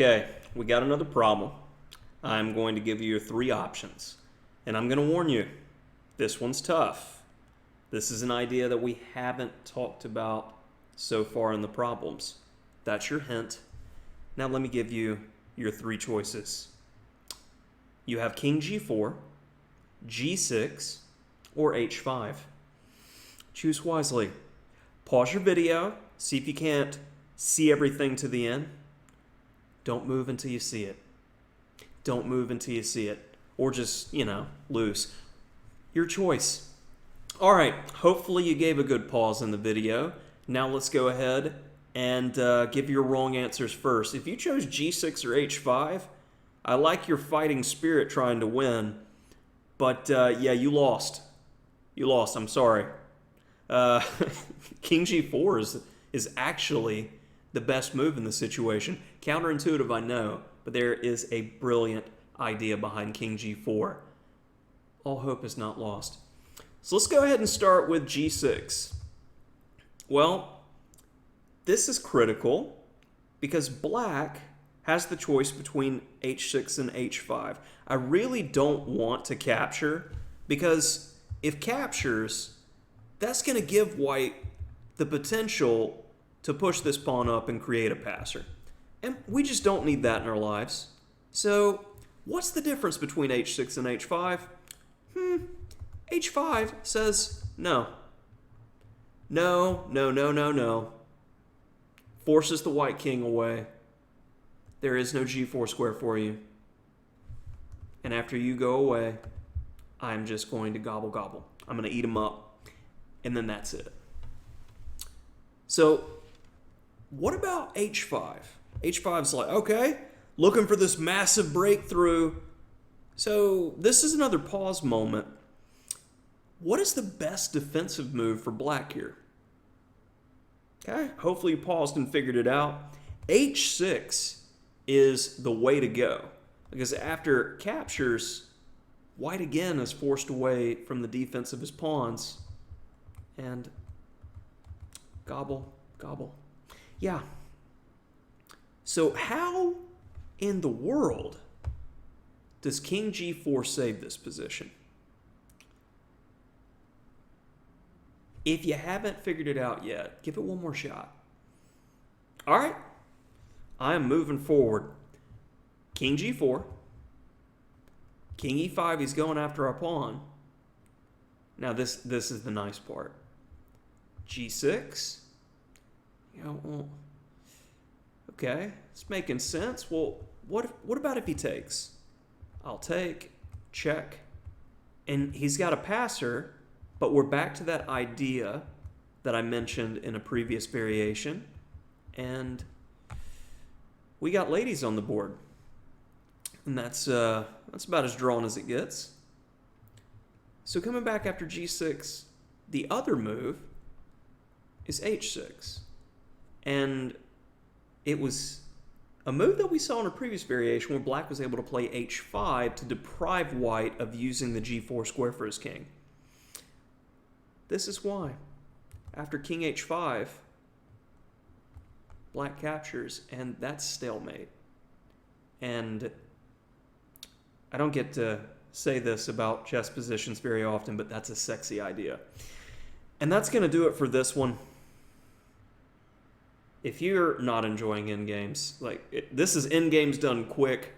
Okay, we got another problem. I'm going to give you your three options. And I'm going to warn you, this one's tough. This is an idea that we haven't talked about so far in the problems. That's your hint. Now let me give you your three choices. You have King G4, G6, or H5. Choose wisely. Pause your video, see if you can't see everything to the end. Don't move until you see it. Don't move until you see it. Or just, lose. Your choice. All right, hopefully you gave a good pause in the video. Now let's go ahead and give your wrong answers first. If you chose G6 or H5, I like your fighting spirit trying to win. But yeah, you lost. You lost, I'm sorry. King G4 is actually the best move in the situation. Counterintuitive, I know, but there is a brilliant idea behind King G4. All hope is not lost. So let's go ahead and start with G6. Well, this is critical because Black has the choice between H6 and H5. I really don't want to capture because if captures, that's going to give White the potential to push this pawn up and create a passer. And we just don't need that in our lives. So what's the difference between H6 and H5? H5 says no. No, no, no, no, no. Forces the white king away. There is no G4 square for you. And after you go away, I'm just going to gobble gobble. I'm going to eat them up. And then that's it. So what about H5? H5's like, okay, looking for this massive breakthrough. So this is another pause moment. What is the best defensive move for Black here? Okay, hopefully you paused and figured it out. H6 is the way to go because after captures, White again is forced away from the defense of his pawns and gobble, gobble. Yeah. So how in the world does King G4 save this position? If you haven't figured it out yet, give it one more shot. All right. I am moving forward. King G4. King E5, he's going after our pawn. Now this is the nice part. G6. Okay, it's making sense. Well, what about if he takes? I'll take, check, and he's got a passer, but we're back to that idea that I mentioned in a previous variation, and we got ladies on the board, and that's about as drawn as it gets. So coming back after G6, the other move is H6. And it was a move that we saw in a previous variation where Black was able to play H5 to deprive White of using the G4 square for his king. This is why. After King H5, Black captures, and that's stalemate. And I don't get to say this about chess positions very often, but that's a sexy idea. And that's going to do it for this one. If you're not enjoying endgames, this is endgames done quick.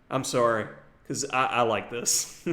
I'm sorry, because I like this.